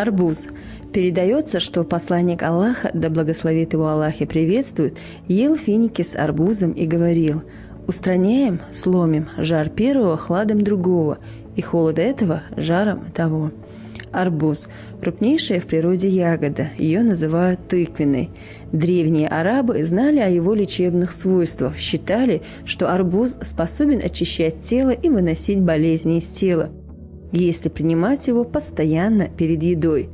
Арбуз. Передается, что посланник Аллаха, да благословит его Аллах и приветствует, ел финики с арбузом и говорил: «Устраняем, сломим жар первого хладом другого, и холод этого жаром того». Арбуз – крупнейшая в природе ягода, ее называют тыквенной. Древние арабы знали о его лечебных свойствах, считали, что арбуз способен очищать тело и выносить болезни из тела, если принимать его постоянно перед едой.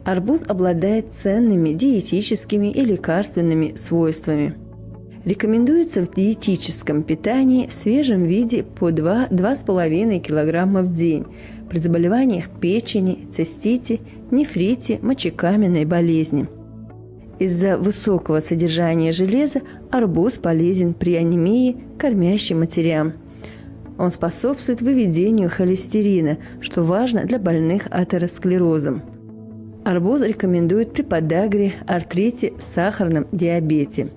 Арбуз обладает ценными диетическими и лекарственными свойствами. Рекомендуется в диетическом питании в свежем виде по 2–2,5 кг в день при заболеваниях печени, цистите, нефрите, мочекаменной болезни. Из-за высокого содержания железа арбуз полезен при анемии кормящим матерям. Он способствует выведению холестерина, что важно для больных атеросклерозом. Арбуз рекомендуют при подагре, артрите, сахарном диабете.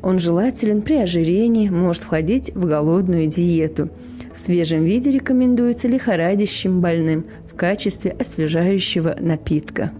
Он желателен при ожирении, может входить в голодную диету. В свежем виде рекомендуется лихорадящим больным в качестве освежающего напитка.